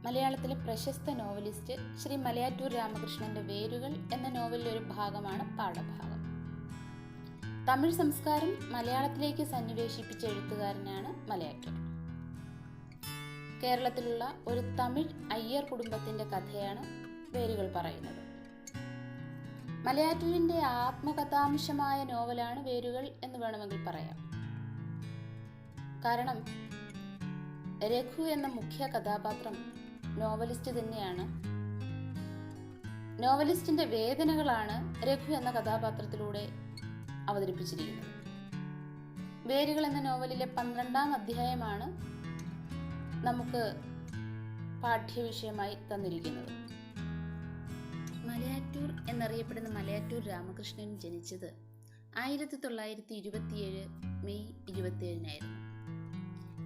മലയാളത്തിലെ പ്രശസ്ത നോവലിസ്റ്റ് ശ്രീ മലയാറ്റൂർ രാമകൃഷ്ണന്റെ വേരുകൾ എന്ന നോവലിലെ ഒരു ഭാഗമാണ് പാഠഭാഗം. തമിഴ് സംസ്കാരം മലയാളത്തിലേക്ക് സന്നിവേശിപ്പിച്ച എഴുത്തുകാരനാണ് മലയാറ്റൂർ. കേരളത്തിലുള്ള ഒരു തമിഴ് അയ്യർ കുടുംബത്തിന്റെ കഥയാണ് വേരുകൾ പറയുന്നത്. മലയാറ്റൂരിന്റെ ആത്മകഥാംശമായ നോവലാണ് വേരുകൾ എന്ന് വേണമെങ്കിൽ പറയാം. കാരണം രഘു എന്ന മുഖ്യ കഥാപാത്രം നോവലിസ്റ്റ് തന്നെയാണ്. നോവലിസ്റ്റിന്റെ വേദനകളാണ് രഘു എന്ന കഥാപാത്രത്തിലൂടെ അവതരിപ്പിച്ചിരിക്കുന്നത്. വേരുകൾ എന്ന നോവലിലെ 12ാം അധ്യായമാണ് നമുക്ക് പാഠ്യവിഷയമായി തന്നിരിക്കുന്നത്. മലയാറ്റൂർ എന്നറിയപ്പെടുന്ന മലയാറ്റൂർ രാമകൃഷ്ണൻ ജനിച്ചത് 1927 മെയ് 27-നായിരുന്നു.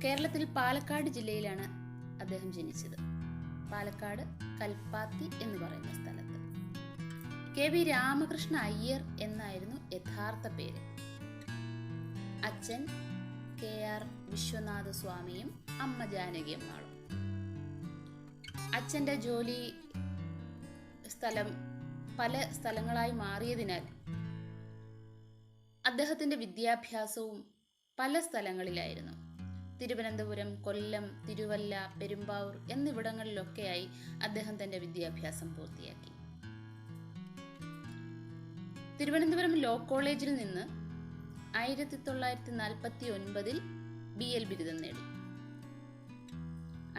കേരളത്തിൽ പാലക്കാട് ജില്ലയിലാണ് അദ്ദേഹം ജനിച്ചത്. പാലക്കാട് കൽപ്പാത്തി എന്ന് പറയുന്ന സ്ഥലത്ത്. KV രാമകൃഷ്ണ അയ്യർ എന്നായിരുന്നു യഥാർത്ഥ പേര്. അച്ഛൻ KR വിശ്വനാഥ സ്വാമിയും അമ്മ ജാനകി അമ്മാളും. അച്ഛൻ്റെ ജോലി സ്ഥലം പല സ്ഥലങ്ങളായി മാറിയതിനാൽ അദ്ദേഹത്തിൻ്റെ വിദ്യാഭ്യാസവും പല സ്ഥലങ്ങളിലായിരുന്നു. തിരുവനന്തപുരം, കൊല്ലം, തിരുവല്ല, പെരുമ്പാവൂർ എന്നിവിടങ്ങളിലൊക്കെയായി അദ്ദേഹം തന്റെ വിദ്യാഭ്യാസം പൂർത്തിയാക്കി. തിരുവനന്തപുരം ലോ കോളേജിൽ നിന്ന് 1949 BL ബിരുദം നേടി.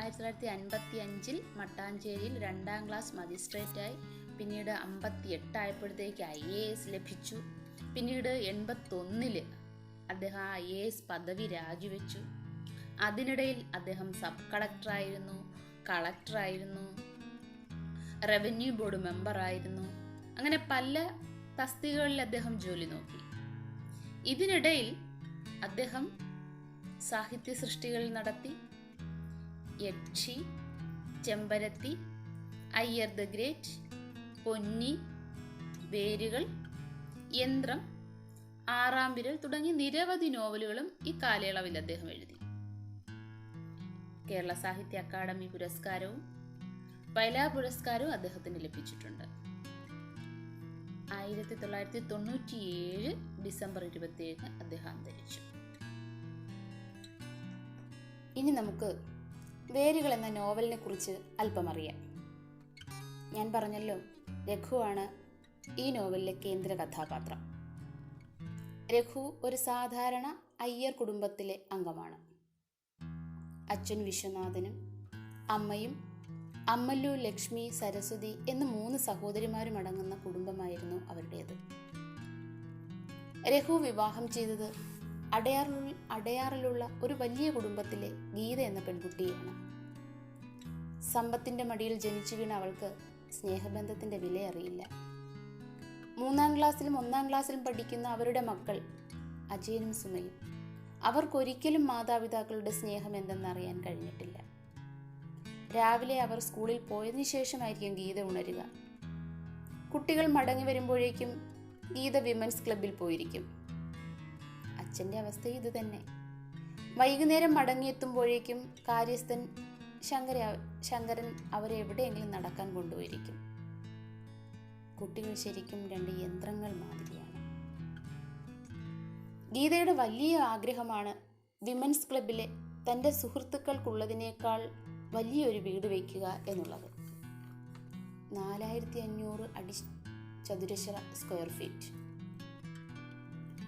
1955 മട്ടാഞ്ചേരിയിൽ 2ാം ക്ലാസ് മജിസ്ട്രേറ്റായി. പിന്നീട് 58 ആയപ്പോഴത്തേക്ക് IAS ലഭിച്ചു. പിന്നീട് 81 അദ്ദേഹം ആ IAS പദവി രാജിവെച്ചു. അതിനിടയിൽ അദ്ദേഹം സബ് കളക്ടറായിരുന്നു, കളക്ടറായിരുന്നു, റവന്യൂ ബോർഡ് മെമ്പറായിരുന്നു. അങ്ങനെ പല തസ്തികകളിൽ അദ്ദേഹം ജോലി നോക്കി. ഇതിനിടയിൽ അദ്ദേഹം സാഹിത്യ സൃഷ്ടികൾ നടത്തി. യക്ഷി, ചെമ്പരത്തി, അയ്യർ ദ ഗ്രേറ്റ്, പൊന്നി, വേരുകൾ, യന്ത്രം, ആറാം വിരൽ തുടങ്ങി നിരവധി നോവലുകളും ഈ കാലയളവിൽ അദ്ദേഹം എഴുതി. കേരള സാഹിത്യ അക്കാദമി പുരസ്കാരവും വയലാർ പുരസ്കാരവും അദ്ദേഹത്തിന് ലഭിച്ചിട്ടുണ്ട്. 1997 ഡിസംബർ 27 അദ്ദേഹം അന്തരിച്ചു. ഇനി നമുക്ക് വേരുകൾ എന്ന നോവലിനെ കുറിച്ച് അല്പം അറിയാം. ഞാൻ പറഞ്ഞല്ലോ, രഘുവാണ് ഈ നോവലിലെ കേന്ദ്ര കഥാപാത്രം. രഘു ഒരു സാധാരണ അയ്യർ കുടുംബത്തിലെ അംഗമാണ്. അച്ഛൻ വിശ്വനാഥനും അമ്മയും അമ്മല്ലു, ലക്ഷ്മി, സരസ്വതി എന്ന 3 സഹോദരിമാരും അടങ്ങുന്ന കുടുംബമായിരുന്നു അവരുടേത്. രഘു വിവാഹം ചെയ്തത് അടയാറിലുള്ള ഒരു വലിയ കുടുംബത്തിലെ ഗീത എന്ന പെൺകുട്ടിയാണ്. സമ്പത്തിന്റെ മടിയിൽ ജനിച്ചു വീണ അവൾക്ക് സ്നേഹബന്ധത്തിന്റെ വില അറിയില്ല. 3ാം ക്ലാസ്സിലും 1ാം ക്ലാസ്സിലും പഠിക്കുന്ന അവരുടെ മക്കൾ അജയനും സുമയും അവർക്കൊരിക്കലും മാതാപിതാക്കളുടെ സ്നേഹം എന്തെന്നറിയാൻ കഴിഞ്ഞിട്ടില്ല. രാവിലെ അവർ സ്കൂളിൽ പോയതിനു ശേഷമായിരിക്കും ഗീത ഉണരുക. കുട്ടികൾ മടങ്ങി വരുമ്പോഴേക്കും ഗീത വിമൻസ് ക്ലബിൽ പോയിരിക്കും. അച്ഛൻ്റെ അവസ്ഥ ഇത് തന്നെ. വൈകുന്നേരം മടങ്ങിയെത്തുമ്പോഴേക്കും കാര്യസ്ഥൻ ശങ്കരൻ അവരെ എവിടെയെങ്കിലും നടക്കാൻ കൊണ്ടുപോയിരിക്കും. കുട്ടികൾ ശരിക്കും 2 യന്ത്രങ്ങൾ മാതിരിയാണ്. ഗീതയുടെ വലിയ ആഗ്രഹമാണ് വിമൻസ് ക്ലബിലെ തൻ്റെ സുഹൃത്തുക്കൾക്കുള്ളതിനേക്കാൾ വലിയൊരു വീട് വയ്ക്കുക എന്നുള്ളത്. 4500 അടി ചതുരശ്ര സ്ക്വയർ ഫീറ്റ്.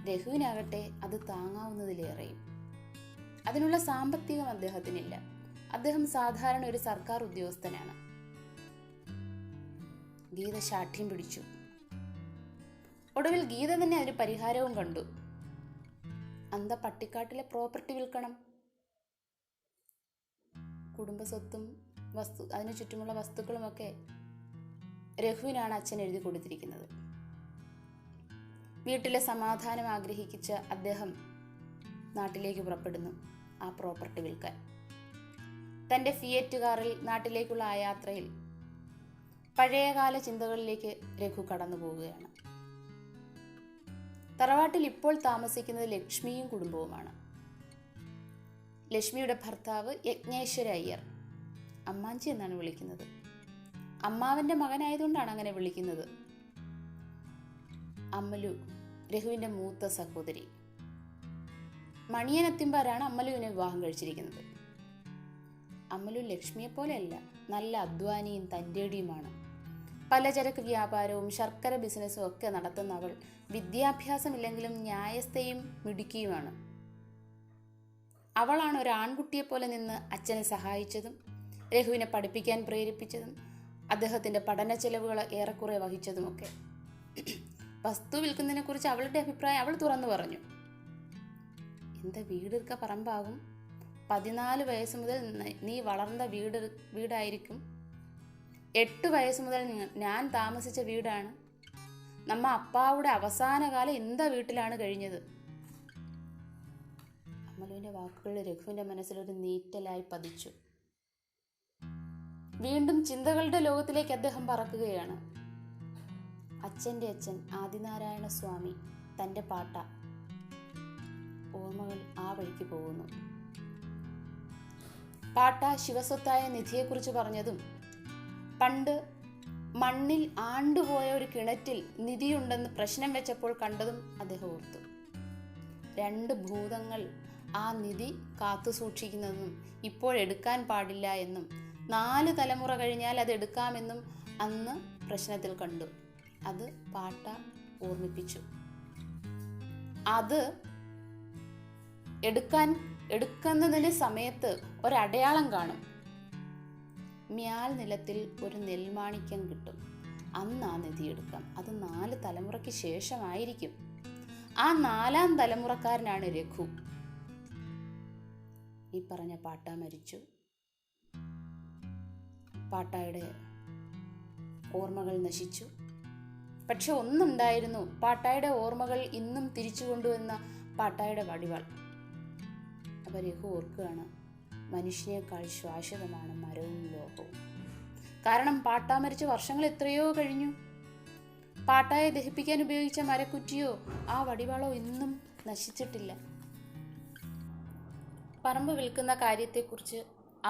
രഘുവിനാകട്ടെ അത് താങ്ങാവുന്നതിലേറെയും. അതിനുള്ള സാമ്പത്തികം അദ്ദേഹത്തിനില്ല. അദ്ദേഹം സാധാരണ ഒരു സർക്കാർ ഉദ്യോഗസ്ഥനാണ്. ഗീത ശാഠ്യം പിടിച്ചു. ഒടുവിൽ ഗീത തന്നെ അതിന് പരിഹാരവും കണ്ടു. പട്ടിക്കാട്ടിലെ പ്രോപ്പർട്ടി വിൽക്കണം. കുടുംബസ്വത്തും അതിനു ചുറ്റുമുള്ള വസ്തുക്കളുമൊക്കെ രഘുവിനാണ് അച്ഛൻ എഴുതി കൊടുത്തിരിക്കുന്നത്. വീട്ടിലെ സമാധാനം ആഗ്രഹിച്ച അദ്ദേഹം നാട്ടിലേക്ക് പുറപ്പെടുന്നു ആ പ്രോപ്പർട്ടി വിൽക്കാൻ. തൻ്റെ ഫിയറ്റ് കാറിൽ നാട്ടിലേക്കുള്ള ആ യാത്രയിൽ പഴയകാല ചിന്തകളിലേക്ക് രഘു കടന്നു പോവുകയാണ്. തറവാട്ടിൽ ഇപ്പോൾ താമസിക്കുന്നത് ലക്ഷ്മിയും കുടുംബവുമാണ്. ലക്ഷ്മിയുടെ ഭർത്താവ് യജ്ഞേശ്വര അയ്യർ. അമ്മാഞ്ചി എന്നാണ് വിളിക്കുന്നത്. അമ്മാവൻ്റെ മകനായതുകൊണ്ടാണ് അങ്ങനെ വിളിക്കുന്നത്. അമ്മലു രഘുവിൻ്റെ മൂത്ത സഹോദരി. മണിയൻ അത്തിമ്പാരാണ് അമ്മലുവിനെ വിവാഹം കഴിച്ചിരിക്കുന്നത്. അമ്മലു ലക്ഷ്മിയെ പോലെയല്ല, നല്ല അധ്വാനിയും തൻ്റെടിയുമാണ്. പലചരക്ക് വ്യാപാരവും ശർക്കര ബിസിനസ്സും ഒക്കെ നടത്തുന്ന അവൾ വിദ്യാഭ്യാസമില്ലെങ്കിലും ന്യായസ്ഥയും മിടുക്കിയുമാണ്. അവളാണ് ഒരു ആൺകുട്ടിയെ പോലെ നിന്ന് അച്ഛനെ സഹായിച്ചതും രഘുവിനെ പഠിപ്പിക്കാൻ പ്രേരിപ്പിച്ചതും അദ്ദേഹത്തിൻ്റെ പഠന ചെലവുകൾ ഏറെക്കുറെ വഹിച്ചതുമൊക്കെ. വസ്തു വിൽക്കുന്നതിനെ കുറിച്ച് അവളുടെ അഭിപ്രായം അവൾ തുറന്നു പറഞ്ഞു. എന്താ വീടിർക്ക പറമ്പാകും, 14 വയസ്സ് മുതൽ നീ വളർന്ന വീടായിരിക്കും, 8 വയസ്സ് മുതൽ ഞാൻ താമസിച്ച വീടാണ്, നമ്മ അപ്പാവുടെ അവസാന കാലം എന്താ വീട്ടിലാണ് കഴിഞ്ഞത്. അമ്മലുവിൻ്റെ വാക്കുകൾ രഘുവിൻ്റെ മനസ്സിലൊരു നീറ്റലായി പതിച്ചു. വീണ്ടും ചിന്തകളുടെ ലോകത്തിലേക്ക് അദ്ദേഹം പറക്കുകയാണ്. അച്ഛൻ്റെ അച്ഛൻ ആദിനാരായണ സ്വാമി തൻ്റെ പാട്ട. ഓർമ്മകൾ ആ വഴിക്ക് പോകുന്നു. പാട്ട ശിവസ്വത്തായ നിധിയെക്കുറിച്ച് പറഞ്ഞതും പണ്ട് മണ്ണിൽ ആണ്ടുപോയ ഒരു കിണറ്റിൽ നിധിയുണ്ടെന്ന് പ്രശ്നം വെച്ചപ്പോൾ കണ്ടതും അദ്ദേഹം ഓർത്തു. 2 ഭൂതങ്ങൾ ആ നിധി കാത്തു സൂക്ഷിക്കുന്നതും ഇപ്പോഴെടുക്കാൻ പാടില്ല എന്നും 4 തലമുറ കഴിഞ്ഞാൽ അത് എടുക്കാമെന്നും അന്ന് പ്രശ്നത്തിൽ കണ്ടു. അത് പാട്ട ഓർമ്മിപ്പിച്ചു. അത് എടുക്കുന്നതിന് സമയത്ത് ഒരടയാളം കാണും. മ്യാൽ നിലത്തിൽ ഒരു നെൽമാണിക്യം കിട്ടും. അന്ന് ആ നിധി എടുക്കാം. അത് 4 തലമുറയ്ക്ക് ശേഷമായിരിക്കും. ആ 4ാം തലമുറക്കാരനാണ് രഘു. ഈ പറഞ്ഞ പാട്ട മരിച്ചു. പാട്ടായുടെ ഓർമ്മകൾ നശിച്ചു. പക്ഷെ ഒന്നുണ്ടായിരുന്നു, പാട്ടായുടെ ഓർമ്മകൾ ഇന്നും തിരിച്ചു കൊണ്ടുവന്ന പാട്ടായുടെ വടിവാൾ. അപ്പോൾ രഘു ഓർക്കുകയാണ്, മനുഷ്യനേക്കാൾ ശാശ്വതമാണ് മരവും ലോകവും. കാരണം പാട്ടാ മരിച്ച വർഷങ്ങൾ എത്രയോ കഴിഞ്ഞു. പാട്ടായെ ദഹിപ്പിക്കാൻ ഉപയോഗിച്ച മരക്കുറ്റിയോ ആ വടിവാളോ ഇന്നും നശിച്ചിട്ടില്ല. പറമ്പ് വിൽക്കുന്ന കാര്യത്തെക്കുറിച്ച്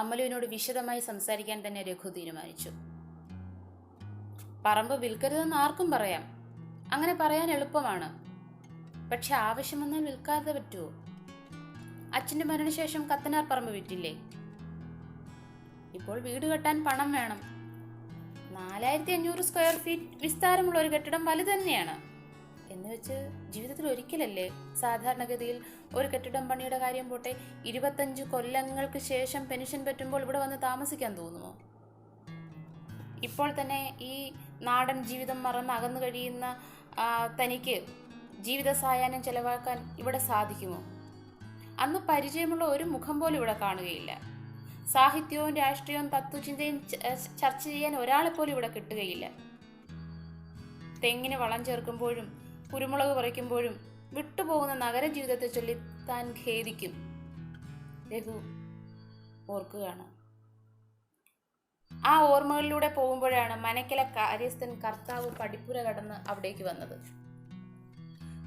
അമ്മലുവിനോട് വിശദമായി സംസാരിക്കാൻ തന്നെ രഘു തീരുമാനിച്ചു. പറമ്പ് വിൽക്കരുതെന്ന് ആർക്കും പറയാം, അങ്ങനെ പറയാൻ എളുപ്പമാണ്. പക്ഷെ ആവശ്യം വന്നാൽ വിൽക്കാതെ പറ്റുമോ? അച്ഛൻ്റെ മരണശേഷം കത്തനാർ പറമ്പ് വിറ്റില്ലേ? ഇപ്പോൾ വീട് കെട്ടാൻ പണം വേണം. 4500 സ്ക്വയർ ഫീറ്റ് വിസ്താരമുള്ള ഒരു കെട്ടിടം വലുത് തന്നെയാണ്. എന്ന് വെച്ച് ജീവിതത്തിൽ ഒരിക്കലല്ലേ സാധാരണഗതിയിൽ ഒരു കെട്ടിടം പണിയുടെ കാര്യം പോട്ടെ, 25 കൊല്ലങ്ങൾക്ക് ശേഷം പെൻഷൻ പറ്റുമ്പോൾ ഇവിടെ വന്ന് താമസിക്കാൻ തോന്നുമോ? ഇപ്പോൾ തന്നെ ഈ നാടൻ ജീവിതം മറന്ന് അകന്നു കഴിയുന്ന തനിക്ക് ജീവിത സായാഹ്നം ചെലവാക്കാൻ ഇവിടെ സാധിക്കുമോ? അന്ന് പരിചയമുള്ള ഒരു മുഖം പോലും ഇവിടെ കാണുകയില്ല. സാഹിത്യവും രാഷ്ട്രീയവും തത്വചിന്തയും ചർച്ച ചെയ്യാൻ ഒരാളെപ്പോലും ഇവിടെ കിട്ടുകയില്ല. തെങ്ങിന് വളം ചേർക്കുമ്പോഴും കുരുമുളക് പറിക്കുമ്പോഴും വിട്ടുപോകുന്ന നഗര ജീവിതത്തെ ചൊല്ലി താൻ ഖേദിക്കും. രഘു ഓർക്കുകയാണ്. ആ ഓർമ്മകളിലൂടെ പോകുമ്പോഴാണ് മനക്കിലെ കാര്യസ്ഥൻ കർത്താവ് പടിപ്പുര കടന്ന് അവിടേക്ക് വന്നത്.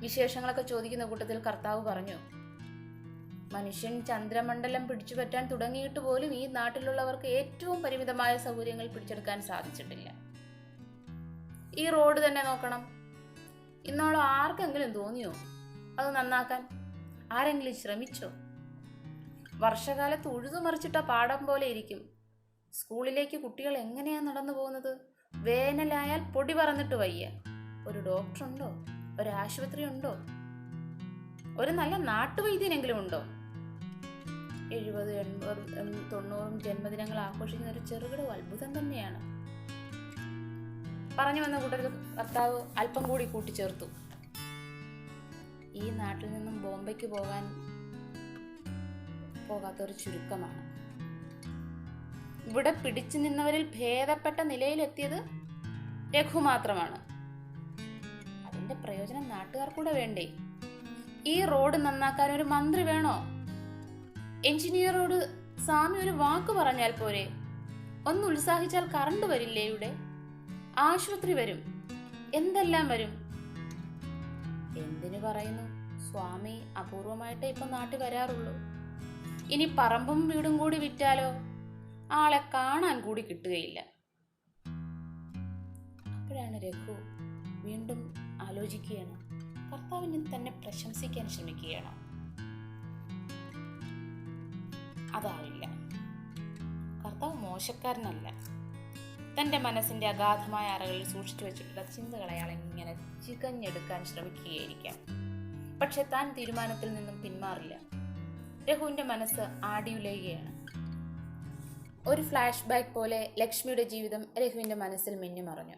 വിശേഷങ്ങളൊക്കെ ചോദിക്കുന്ന കൂട്ടത്തിൽ കർത്താവ് പറഞ്ഞു, മനുഷ്യൻ ചന്ദ്രമണ്ഡലം പിടിച്ചുപറ്റാൻ തുടങ്ങിയിട്ട് പോലും ഈ നാട്ടിലുള്ളവർക്ക് ഏറ്റവും പരിമിതമായ സൗകര്യങ്ങൾ പിടിച്ചെടുക്കാൻ സാധിച്ചിട്ടില്ല. ഈ റോഡ് തന്നെ നോക്കണം. ഇന്നോളം ആർക്കെങ്കിലും തോന്നിയോ അത് നന്നാക്കാൻ? ആരെങ്കിലും ശ്രമിച്ചോ? വർഷകാലത്ത് ഉഴുതുമറിച്ചിട്ട പാടം പോലെ ഇരിക്കും. സ്കൂളിലേക്ക് കുട്ടികൾ എങ്ങനെയാ നടന്നു പോകുന്നത്? വേനലായാൽ പൊടി പറന്നിട്ട് വയ്യ. ഒരു ഡോക്ടറുണ്ടോ? ഒരു ആശുപത്രി ഉണ്ടോ? ഒരു നല്ല നാട്ടുവൈദ്യനെങ്കിലും ഉണ്ടോ? 70, 80, 90 ജന്മദിനങ്ങൾ ആഘോഷിക്കുന്ന ഒരു ചെറുകിട അത്ഭുതം തന്നെയാണ്. പറഞ്ഞു വന്ന കൂട്ടത്തിൽ കർത്താവ് അല്പം കൂടി കൂട്ടിച്ചേർത്തു. ഈ നാട്ടിൽ നിന്നും ബോംബെക്ക് പോകാത്തൊരു ചുരുക്കമാണ്. ഇവിടെ പിടിച്ചു നിന്നവരിൽ ഭേദപ്പെട്ട നിലയിലെത്തിയത് രഘു മാത്രമാണ്. അതിന്റെ പ്രയോജനം നാട്ടുകാർക്കൂടെ വേണ്ടേ? ഈ റോഡ് നന്നാക്കാൻ ഒരു മന്ത്രി വേണോ? എഞ്ചിനീയറോട് സ്വാമി ഒരു വാക്ക് പറഞ്ഞാൽ പോരെ? ഒന്ന് ഉത്സാഹിച്ചാൽ കറണ്ട് വരില്ലേ? ഇവിടെ ആശുപത്രി വരും, എന്തെല്ലാം വരും. എന്തിനു പറയുന്നു, സ്വാമി അപൂർവമായിട്ടേ ഇപ്പൊ നാട്ടിൽ വരാറുള്ളൂ. ഇനി പറമ്പും വീടും കൂടി വിറ്റാലോ? ആളെ കാണാൻ കൂടി കിട്ടുകയില്ല. അപ്പോഴാണ് രഘു വീണ്ടും ആലോചിക്കുകയാണ്, കർത്താവിനെ തന്നെ പ്രശംസിക്കാൻ ശ്രമിക്കുകയാണ്. അതാവില്ല. കർത്താവ് മോശക്കാരനല്ല. തൻ്റെ മനസ്സിൻ്റെ അഗാധമായ അറകളിൽ സൂക്ഷിച്ചു വെച്ചിട്ടുള്ള ചിന്തകൾ അയാൾ ഇങ്ങനെ ചികഞ്ഞെടുക്കാൻ ശ്രമിക്കുകയായിരിക്കാം. പക്ഷെ താൻ തീരുമാനത്തിൽ നിന്നും പിന്മാറില്ല. രഘുവിൻ്റെ മനസ്സ് ആടിയുലയുകയാണ്. ഒരു ഫ്ലാഷ് ബാക്ക് പോലെ ലക്ഷ്മിയുടെ ജീവിതം രഘുവിൻ്റെ മനസ്സിൽ മിന്നിമറഞ്ഞു.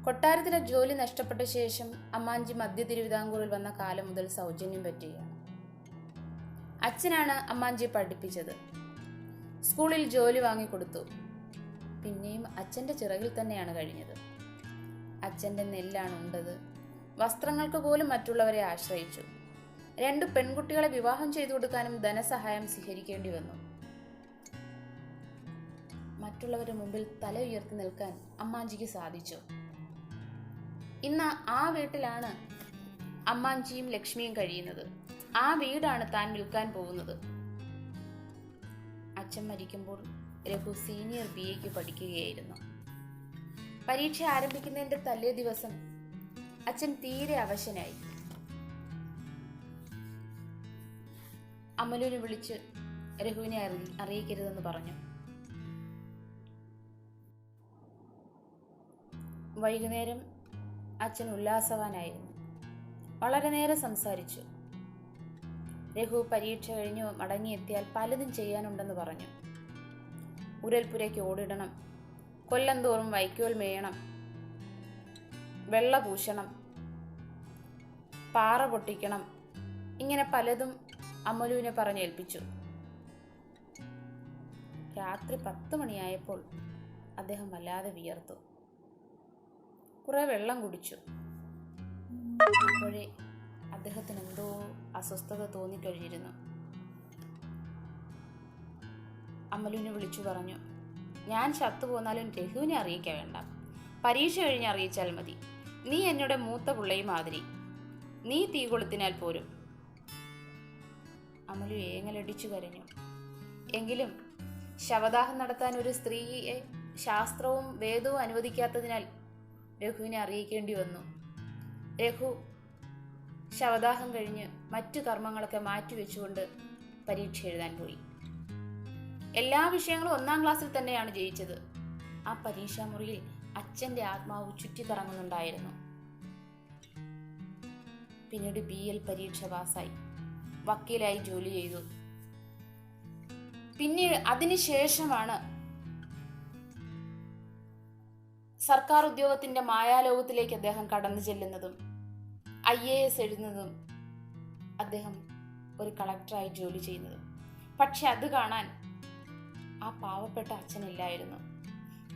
കൊട്ടാരത്തിലെ ജോലി നഷ്ടപ്പെട്ട ശേഷം അമ്മാഞ്ചി മധ്യ തിരുവിതാംകൂറിൽ വന്ന കാലം മുതൽ സൗജന്യം പറ്റുകയാണ്. അച്ഛനാണ് അമ്മാഞ്ചിയെ പഠിപ്പിച്ചത്. സ്കൂളിൽ ജോലി വാങ്ങിക്കൊടുത്തു. പിന്നെയും അച്ഛൻ്റെ ചിറകിൽ തന്നെയാണ് കഴിഞ്ഞത്. അച്ഛൻ്റെ നെല്ലാണ് ഉണ്ടത്. വസ്ത്രങ്ങൾക്ക് പോലും മറ്റുള്ളവരെ ആശ്രയിച്ചു. 2 പെൺകുട്ടികളെ വിവാഹം ചെയ്തു കൊടുക്കാനും ധനസഹായം സ്വീകരിക്കേണ്ടി വന്നു. മറ്റുള്ളവരുടെ മുമ്പിൽ തല ഉയർത്തി നിൽക്കാൻ അമ്മാഞ്ചിക്ക് സാധിച്ചു. ഇന്ന് ആ വീട്ടിലാണ് അമ്മാഞ്ചിയും ലക്ഷ്മിയും കഴിയുന്നത്. ആ വീടാണ് താൻ വിൽക്കാൻ പോകുന്നത്. അച്ഛൻ മരിക്കുമ്പോൾ രഘു സീനിയർ BA പഠിക്കുകയായിരുന്നു. പരീക്ഷ ആരംഭിക്കുന്നതിന്റെ തലേ ദിവസം അച്ഛൻ തീരെ അവശനായി. അമലുവിനെ വിളിച്ച് രഘുവിനെ അറിയിക്കരുതെന്ന് പറഞ്ഞു. വൈകുന്നേരം അച്ഛൻ ഉല്ലാസവാനായിരുന്നു. വളരെ നേരം സംസാരിച്ചു. രഘു പരീക്ഷ കഴിഞ്ഞു മടങ്ങിയെത്തിയാൽ പലതും ചെയ്യാനുണ്ടെന്ന് പറഞ്ഞു. ഉരൽപ്പുരയ്ക്ക് ഓടിടണം, കൊല്ലം തോറും വൈക്കോൽ മേയണം, വെള്ള പൂശണം, പാറ പൊട്ടിക്കണം, ഇങ്ങനെ പലതും അമലുവിനെ പറഞ്ഞേൽപ്പിച്ചു. രാത്രി 10 മണിയായപ്പോൾ അദ്ദേഹം വല്ലാതെ വിയർത്തു. കുറെ വെള്ളം കുടിച്ചു. അപ്പോഴേ അദ്ദേഹത്തിന് എന്തോ അസ്വസ്ഥത തോന്നിക്കഴിഞ്ഞിരുന്നു. അമലുവിനെ വിളിച്ചു പറഞ്ഞു, ഞാൻ ചത്തുപോന്നാലും രഘുവിനെ അറിയിക്കാൻ വേണ്ട. പരീക്ഷ കഴിഞ്ഞ് അറിയിച്ചാൽ മതി. നീ എന്നോട് മൂത്ത പിള്ളയും മാതിരി. നീ തീ കൊളുത്തിനാൽ പോരും. അമലു ഏങ്ങലടിച്ചു കരഞ്ഞു. എങ്കിലും ശവദാഹം നടത്താൻ ഒരു സ്ത്രീയെ ശാസ്ത്രവും വേദവും അനുവദിക്കാത്തതിനാൽ രഘുവിനെ അറിയിക്കേണ്ടി വന്നു. രഘു ശവദാഹം കഴിഞ്ഞ് മറ്റു കർമ്മങ്ങളൊക്കെ മാറ്റിവെച്ചുകൊണ്ട് പരീക്ഷ എഴുതാൻ പോയി. എല്ലാ വിഷയങ്ങളും 1-ാം ക്ലാസ്സിൽ തന്നെയാണ് ജയിച്ചത്. ആ പരീക്ഷാമുറിയിൽ അച്ഛൻ്റെ ആത്മാവ് ചുറ്റിക്കറങ്ങുന്നുണ്ടായിരുന്നു. പിന്നീട് BL പരീക്ഷ പാസ്സായി, വക്കീലായി ജോലി ചെയ്തു. പിന്നീട് അതിനുശേഷമാണ് സർക്കാർ ഉദ്യോഗത്തിന്റെ മായാലോകത്തിലേക്ക് അദ്ദേഹം കടന്നു ചെല്ലുന്നതും IAS എഴുതുന്നതും അദ്ദേഹം ഒരു കളക്ടറായി ജോലി ചെയ്യുന്നതും. പക്ഷെ അത് കാണാൻ ആ പാവപ്പെട്ട അച്ഛനില്ലായിരുന്നു.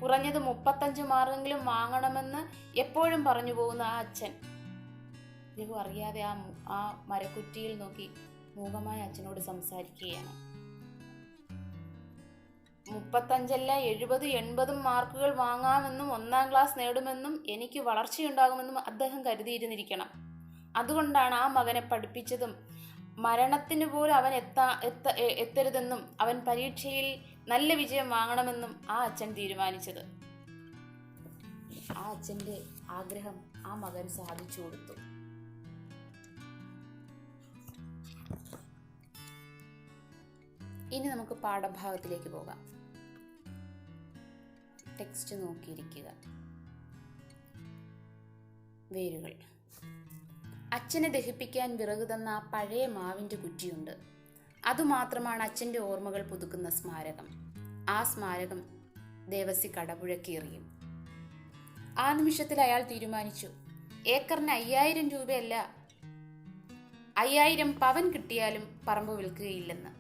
കുറഞ്ഞത് 35 മാർക്കെങ്കിലും വാങ്ങണമെന്ന് എപ്പോഴും പറഞ്ഞു പോകുന്ന ആ അച്ഛൻ രഘു അറിയാതെ ആ മരക്കുറ്റിയിൽ നോക്കി മൂകമായ അച്ഛനോട് സംസാരിക്കുകയാണ്. 35അല്ല 70-80 മാർക്കുകൾ വാങ്ങാമെന്നും 1-ാം ക്ലാസ് നേടുമെന്നും എനിക്ക് വളർച്ചയുണ്ടാകുമെന്നും അദ്ദേഹം കരുതിയിരുന്നിരിക്കണം. അതുകൊണ്ടാണ് ആ മകനെ പഠിപ്പിച്ചതും മരണത്തിന് പോലും അവൻ എത്തരുതെന്നും അവൻ പരീക്ഷയിൽ നല്ല വിജയം വാങ്ങണമെന്നും ആ അച്ഛൻ തീരുമാനിച്ചത്. ആ അച്ഛൻ്റെ ആഗ്രഹം ആ മകൻ സാധിച്ചു കൊടുത്തു. ഇനി നമുക്ക് പാഠഭാഗത്തിലേക്ക് പോകാം. ടെക്സ്റ്റ് നോക്കിയിരിക്കുക. വേരുകൾ. അച്ഛനെ ദഹിപ്പിക്കാൻ വിറക് തന്ന ആ പഴയ മാവിൻ്റെ കുറ്റിയുണ്ട്. അതുമാത്രമാണ് അച്ഛൻ്റെ ഓർമ്മകൾ പുതുക്കുന്ന സ്മാരകം. ആ സ്മാരകം ദേവസി കടപുഴക്കിയെറിയും. ആ നിമിഷത്തിൽ അയാൾ തീരുമാനിച്ചു, ഏക്കറിന് 5000 രൂപയല്ല 5000 പവൻ കിട്ടിയാലും പറമ്പ് വിൽക്കുകയില്ലെന്ന്.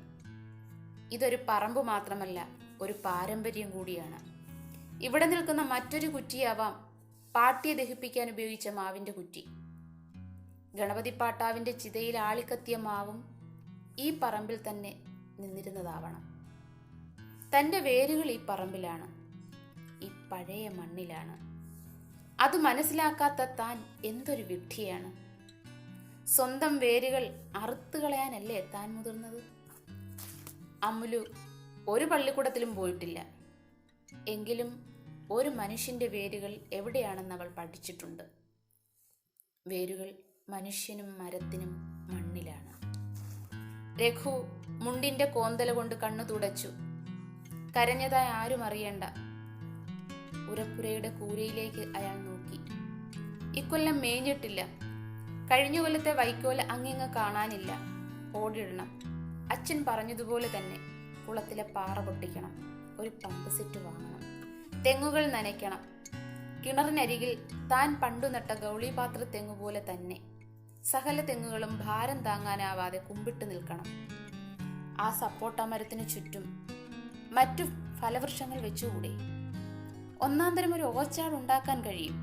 ഇതൊരു പറമ്പ് മാത്രമല്ല, ഒരു പാരമ്പര്യം കൂടിയാണ്. ഇവിടെ നിൽക്കുന്ന മറ്റൊരു കുറ്റിയാവാം പാട്ടിയെ ദഹിപ്പിക്കാൻ ഉപയോഗിച്ച മാവിൻ്റെ കുറ്റി. ഗണപതി പാട്ടാവിൻ്റെ ചിതയിൽ ആളിക്കത്തിയ മാവും ഈ പറമ്പിൽ തന്നെ നിന്നിരുന്നതാവണം. തൻ്റെ വേരുകൾ ഈ പറമ്പിലാണ്, ഈ പഴയ മണ്ണിലാണ്. അത് മനസ്സിലാക്കാത്ത താൻ എന്തൊരു വിഡ്ഢിയാണ്. സ്വന്തം വേരുകൾ അറുത്തുകളയാനല്ലേ താൻ മുതിർന്നത്? അമുലു ഒരു പള്ളിക്കൂടത്തിലും പോയിട്ടില്ല. എങ്കിലും ഒരു മനുഷ്യൻ്റെ വേരുകൾ എവിടെയാണെന്ന് അവൾ പഠിച്ചിട്ടുണ്ട്. വേരുകൾ മനുഷ്യനും മരത്തിനും മണ്ണിലാണ്. രഘു മുണ്ടിൻ്റെ കോന്തല കൊണ്ട് കണ്ണു തുടച്ചു. കരഞ്ഞതായി ആരും അറിയണ്ട. ഉരപ്പുരയുടെ കൂരയിലേക്ക് അയാൾ നോക്കി. ഇക്കൊല്ലം മേഞ്ഞിട്ടില്ല. കഴിഞ്ഞ കൊല്ലത്തെ വൈക്കോല് അങ്ങിങ്ങ് കാണാനില്ല. ഓടിടണം. അച്ഛൻ പറഞ്ഞതുപോലെ തന്നെ കുളത്തിലെ പാറ പൊട്ടിക്കണം. ഒരു പമ്പ് സെറ്റ് വാങ്ങണം. തെങ്ങുകൾ നനയ്ക്കണം. കിണറിനരികിൽ താൻ പണ്ടു നട്ട ഗൗളിപാത്ര തെങ്ങുപോലെ തന്നെ സകല തെങ്ങുകളും ഭാരം താങ്ങാനാവാതെ കുമ്പിട്ട് നിൽക്കണം. ആ സപ്പോട്ട മരത്തിനു ചുറ്റും മറ്റു ഫലവൃക്ഷങ്ങൾ വെച്ചുകൂടെ? ഒന്നാം തരം ഒരു ഓർച്ചാർഡ് ഉണ്ടാക്കാൻ കഴിയും.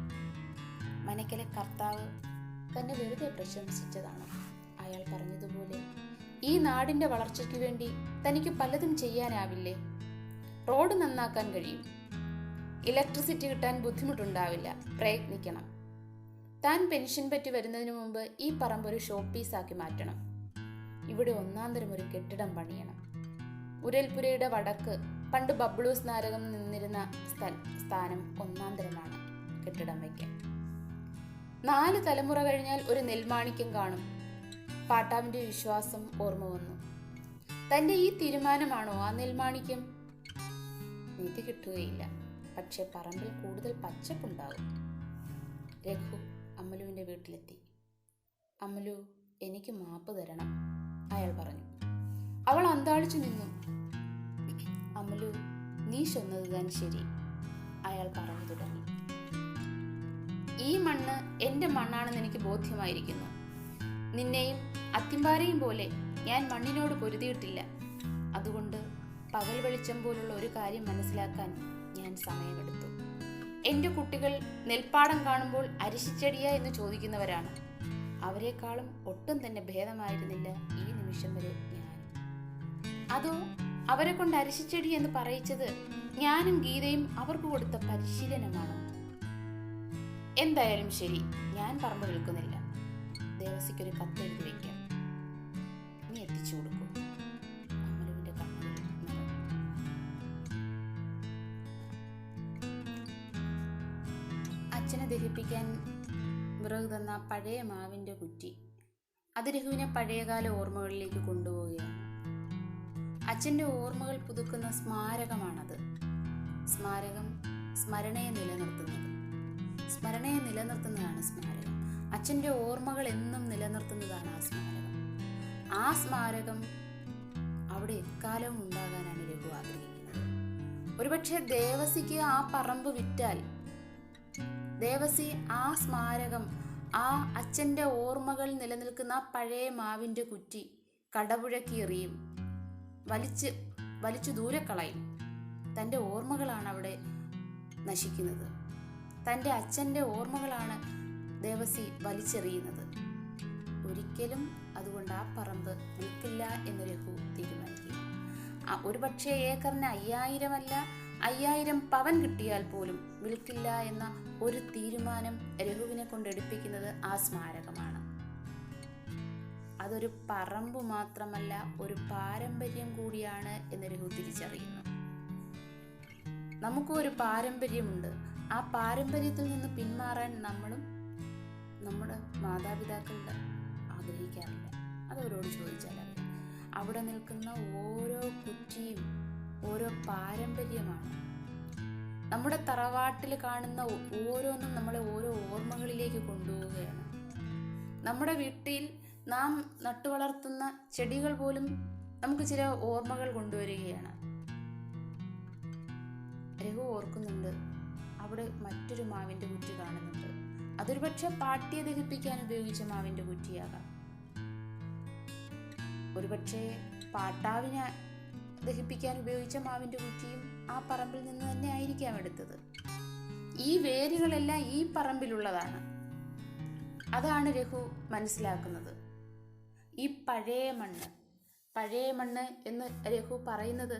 മനക്കലെ കർത്താവ് തന്നെ വെറുതെ പ്രശംസിച്ചതാണ്. അയാൾ പറഞ്ഞതുപോലെ ഈ നാടിന്റെ വളർച്ചയ്ക്ക് വേണ്ടി തനിക്ക് പലതും ചെയ്യാനാവില്ലേ? റോഡ് നന്നാക്കാൻ കഴിയും. ഇലക്ട്രിസിറ്റി കിട്ടാൻ ബുദ്ധിമുട്ടുണ്ടാവില്ല. പ്രയത്നിക്കണം. താൻ പെൻഷൻ പറ്റി വരുന്നതിന് മുമ്പ് ഈ പറമ്പ് ഒരു ഷോപ്പീസാക്കി മാറ്റണം. ഇവിടെ ഒന്നാം തരം ഒരു കെട്ടിടം പണിയണം. ഉരൽപുരയുടെ വടക്ക് പണ്ട് ബബ്ലൂസ് നാരകം നിന്നിരുന്ന സ്ഥാനം ഒന്നാം തരമാണ് കെട്ടിടം വയ്ക്കാൻ. 4 തലമുറ കഴിഞ്ഞാൽ ഒരു നെൽമാണിക്യം കാണും. പാട്ടാവിന്റെ വിശ്വാസം ഓർമ്മ വന്നു. തന്റെ ഈ തീരുമാനമാണോ ആ നെൽമാണിക്യം? നിധി കിട്ടുകയില്ല, പക്ഷെ പറമ്പിൽ കൂടുതൽ പച്ചപ്പുണ്ടാകും. രഘു അമ്മലുവിന്റെ വീട്ടിലെത്തി. അമ്മലു, എനിക്ക് മാപ്പ് തരണം, അയാൾ പറഞ്ഞു. അവൾ അന്താളിച്ചു നിന്നു. അമ്മലു, നീ ചൊന്നതുതാൻ ശരി, അയാൾ പറഞ്ഞു തുടങ്ങി. ഈ മണ്ണ് എന്റെ മണ്ണാണെന്ന് എനിക്ക് ബോധ്യമായിരിക്കുന്നു. നിന്നെയും അത്തിമ്പാരയും പോലെ ഞാൻ മണ്ണിനോട് പൊരുതിയിട്ടില്ല. അതുകൊണ്ട് പകൽ വെളിച്ചം പോലുള്ള ഒരു കാര്യം മനസ്സിലാക്കാൻ ഞാൻ സമയമെടുത്തു. എന്റെ കുട്ടികൾ നെൽപ്പാടം കാണുമ്പോൾ അരിശിച്ചെടിയ എന്ന് ചോദിക്കുന്നവരാണ്. അവരെക്കാളും ഒട്ടും തന്നെ ഭേദമായിരുന്നില്ല ഈ നിമിഷം വരെ ഞാൻ. അതോ അവരെ കൊണ്ട് അരിശിച്ചെടി എന്ന് പറയിച്ചത് ഞാനും ഗീതയും അവർക്ക് കൊടുത്ത പരിശീലനമാണോ? എന്തായാലും ശരി, ഞാൻ പറമ്പ് വിൽക്കുന്നില്ല. ദേവസിക്കൊരു കത്ത് എഴുതി വയ്ക്കാം. നീ എത്തിച്ചു കൊടുക്കൂ. അമ്മലുവിന്റെ കണ്ണുകൾ നിറഞ്ഞു. അച്ഛനെ ദഹിപ്പിക്കാൻ വിറക് തന്ന പഴയ മാവിന്റെ കുറ്റി അത് രഘുവിനെ പഴയകാല ഓർമ്മകളിലേക്ക് കൊണ്ടുപോവുകയാണ്. അച്ഛൻ്റെ ഓർമ്മകൾ പുതുക്കുന്ന സ്മാരകമാണത്. സ്മാരകം സ്മരണയെ നിലനിർത്തുന്നതാണ് സ്മാരകം. അച്ഛൻ്റെ ഓർമ്മകൾ എന്നും നിലനിർത്തുന്നതാണ് ആ സ്മാരകം. ആ സ്മാരകം അവിടെ എക്കാലവും ഉണ്ടാകാനാണ് രഘു ആഗ്രഹിക്കുന്നത്. ഒരുപക്ഷെ ദേവസിക്ക് ആ പറമ്പ് വിറ്റാൽ ദേവസി ആ സ്മാരകം, ആ അച്ഛൻ്റെ ഓർമ്മകൾ നിലനിൽക്കുന്ന പഴയ മാവിൻ്റെ കുറ്റി കടപുഴക്കി എറിയും, വലിച്ചു ദൂരെ കളയും. തൻ്റെ ഓർമ്മകളാണ് അവിടെ നശിക്കുന്നത്. തൻ്റെ അച്ഛൻ്റെ ഓർമ്മകളാണ് ദേവസി വലിച്ചെറിയുന്നത്. ഒരിക്കലും അതുകൊണ്ട് ആ പറമ്പ് വിൽക്കില്ല എന്ന് രഘു തീരുമാനിക്കുക. ഒരുപക്ഷെ ഏക്കറിന് 5000 അല്ല 5000 പവൻ കിട്ടിയാൽ പോലും വിൽക്കില്ല എന്ന ഒരു തീരുമാനം രഘുവിനെ കൊണ്ട് എടുപ്പിക്കുന്നത് ആ സ്മാരകമാണ്. അതൊരു പറമ്പ് മാത്രമല്ല, ഒരു പാരമ്പര്യം കൂടിയാണ് എന്ന് രഘു തിരിച്ചറിയുന്നു. നമുക്കും ഒരു പാരമ്പര്യമുണ്ട്. ആ പാരമ്പര്യത്തിൽ നിന്ന് പിന്മാറാൻ നമ്മളും നമ്മുടെ മാതാപിതാക്കളുടെ ആഗ്രഹിക്കാറില്ല. അതവരോട് ചോദിച്ചാൽ അറിയാം. അവിടെ നിൽക്കുന്ന ഓരോ കുറ്റിയും ഓരോ പാരമ്പര്യമാണ്. നമ്മുടെ തറവാട്ടിൽ കാണുന്ന ഓരോന്നും നമ്മളെ ഓരോ ഓർമ്മകളിലേക്ക് കൊണ്ടുപോവുകയാണ്. നമ്മുടെ വീട്ടിൽ നാം നട്ടുവളർത്തുന്ന ചെടികൾ പോലും നമുക്ക് ചില ഓർമ്മകൾ കൊണ്ടുവരികയാണ്. രഘു ഓർക്കുന്നുണ്ട്, അവിടെ മറ്റൊരു മാവിന്റെ കുറ്റി കാണുന്നുണ്ട്. അതൊരു പക്ഷെ പാട്ടിയെ ദഹിപ്പിക്കാൻ ഉപയോഗിച്ച മാവിന്റെ കുറ്റിയാകാം. ഒരുപക്ഷെ പാട്ടാവിനെ ദഹിപ്പിക്കാൻ ഉപയോഗിച്ച മാവിന്റെ കുറ്റിയും ആ പറമ്പിൽ നിന്ന് തന്നെ ആയിരിക്കാം എടുത്തത്. ഈ വേരുകളെല്ലാം ഈ പറമ്പിലുള്ളതാണ്. അതാണ് രഘു മനസ്സിലാക്കുന്നത്. ഈ പഴയ മണ്ണ് എന്ന് രഘു പറയുന്നത്,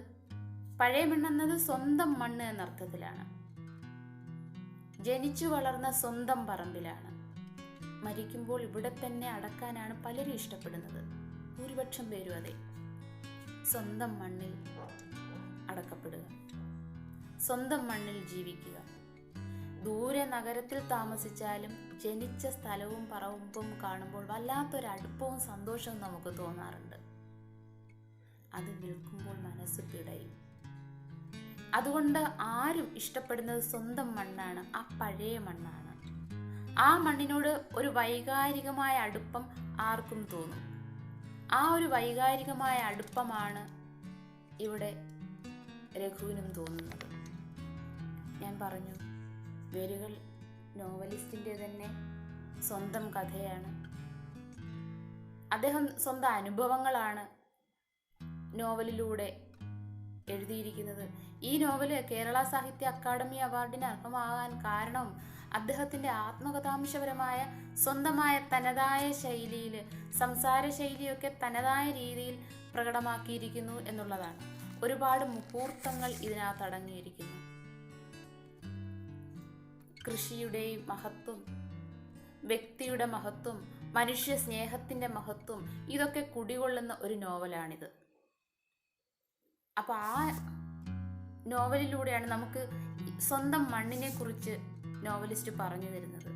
പഴയ മണ്ണെന്നത് സ്വന്തം മണ്ണ് എന്നർത്ഥത്തിലാണ്. ജനിച്ചു വളർന്ന സ്വന്തം പറമ്പിലാണ്. മരിക്കുമ്പോൾ ഇവിടെ തന്നെ അടക്കാനാണ് പലരും ഇഷ്ടപ്പെടുന്നത്. ഭൂരിപക്ഷം പേരും അതെ. സ്വന്തം മണ്ണിൽ അടക്കപ്പെടുക, സ്വന്തം മണ്ണിൽ ജീവിക്കുക. ദൂരെ നഗരത്തിൽ താമസിച്ചാലും ജനിച്ച സ്ഥലവും പറമ്പും കാണുമ്പോൾ വല്ലാത്തൊരു അടുപ്പവും സന്തോഷവും നമുക്ക് തോന്നാറുണ്ട്. അത് നിൽക്കുമ്പോൾ മനസ്സ് പിടയും. അതുകൊണ്ട് ആരും ഇഷ്ടപ്പെടുന്നത് സ്വന്തം മണ്ണാണ്, ആ പഴയ മണ്ണാണ്. ആ മണ്ണിനോട് ഒരു വൈകാരികമായ അടുപ്പം ആർക്കും തോന്നും. ആ ഒരു വൈകാരികമായ അടുപ്പമാണ് ഇവിടെ രഘുവിനും തോന്നുന്നത്. ഞാൻ പറഞ്ഞു, വേരുകൾ നോവലിസ്റ്റിൻ്റെ തന്നെ സ്വന്തം കഥയാണ്. അദ്ദേഹം സ്വന്തം അനുഭവങ്ങളാണ് നോവലിലൂടെ എഴുതിയിരിക്കുന്നത്. ഈ നോവല് കേരള സാഹിത്യ അക്കാദമി അവാർഡിന് അർഹമാകാൻ കാരണം അദ്ദേഹത്തിൻ്റെ ആത്മകഥാംശപരമായ സ്വന്തമായ തനതായ ശൈലിയിൽ, സംസാര ശൈലിയൊക്കെ തനതായ രീതിയിൽ പ്രകടമാക്കിയിരിക്കുന്നു എന്നുള്ളതാണ്. ഒരുപാട് മുഹൂർത്തങ്ങൾ ഇതിനകത്ത് അടങ്ങിയിരിക്കുന്നു. കൃഷിയുടെയും മഹത്വം, വ്യക്തിയുടെ മഹത്വം, മനുഷ്യ സ്നേഹത്തിൻ്റെ മഹത്വം, ഇതൊക്കെ കുടികൊള്ളുന്ന ഒരു നോവലാണിത്. അപ്പോൾ ആ നോവലിലൂടെയാണ് നമുക്ക് സ്വന്തം മണ്ണിനെ കുറിച്ച് നോവലിസ്റ്റ് പറഞ്ഞു തരുന്നത്.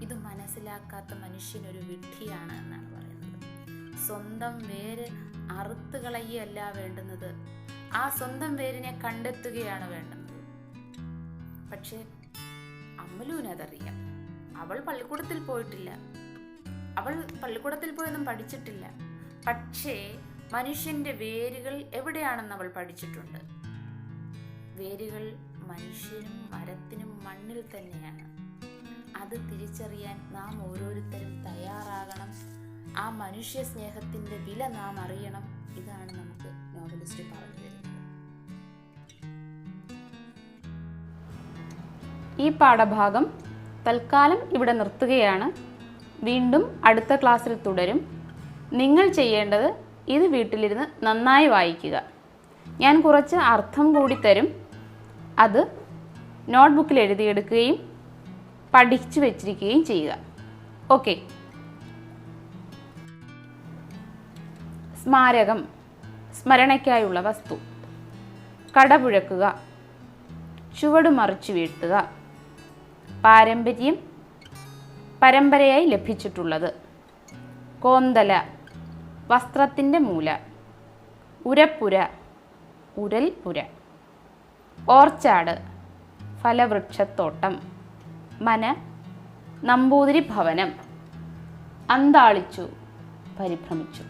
ഇത് മനസ്സിലാക്കാത്ത മനുഷ്യനൊരു വിഡ്ഢിയാണ് എന്നാണ് പറയുന്നത്. സ്വന്തം വേര് അറുത്ത് കളയുകയല്ല വേണ്ടുന്നത്, ആ സ്വന്തം വേരിനെ കണ്ടെത്തുകയാണ് വേണ്ടുന്നത്. പക്ഷെ അമ്മലൂനതറിയാം. അവൾ പള്ളിക്കൂടത്തിൽ പോയിട്ടില്ല, അവൾ പള്ളിക്കൂടത്തിൽ പോയൊന്നും പഠിച്ചിട്ടില്ല. പക്ഷേ മനുഷ്യൻ്റെ വേരുകൾ എവിടെയാണെന്ന് അവൾ പഠിച്ചിട്ടുണ്ട്. വേരുകൾ മനുഷ്യനും മരത്തിനും മണ്ണിൽ തന്നെയാണ്. അത് തിരിച്ചറിയാൻ നാം ഓരോരുത്തരും തയ്യാറാകണം. ആ മനുഷ്യ സ്നേഹത്തിൻ്റെ വില നാം അറിയണം. ഇതാണ് നമുക്ക് നോവലിസ്റ്റ് പറഞ്ഞു തരുന്നത്. ഈ പാഠഭാഗം തൽക്കാലം ഇവിടെ നിർത്തുകയാണ്. വീണ്ടും അടുത്ത ക്ലാസ്സിൽ തുടരും. നിങ്ങൾ ചെയ്യേണ്ടത് ഇത് വീട്ടിലിരുന്ന് നന്നായി വായിക്കുക. ഞാൻ കുറച്ച് അർത്ഥം കൂടി തരും. അത് നോട്ട്ബുക്കിൽ എഴുതിയെടുക്കുകയും പഠിച്ചു വെച്ചിരിക്കുകയും ചെയ്യുക. ഓക്കെ. സ്മാരകം, സ്മരണയ്ക്കായുള്ള വസ്തു. കടപുഴക്കുക, ചുവട് മറിച്ചു വീഴ്ത്തുക. പാരമ്പര്യം, പരമ്പരയായി ലഭിച്ചിട്ടുള്ളത്. കോന്തല, വസ്ത്രത്തിൻ്റെ മൂല. ഉരപ്പുര, ഉരൽപുര. ഓർച്ചാഡ്, ഫലവൃക്ഷത്തോട്ടം. മന, നമ്പൂതിരി ഭവനം. അന്താളിച്ചു, പരിഭ്രമിച്ചു.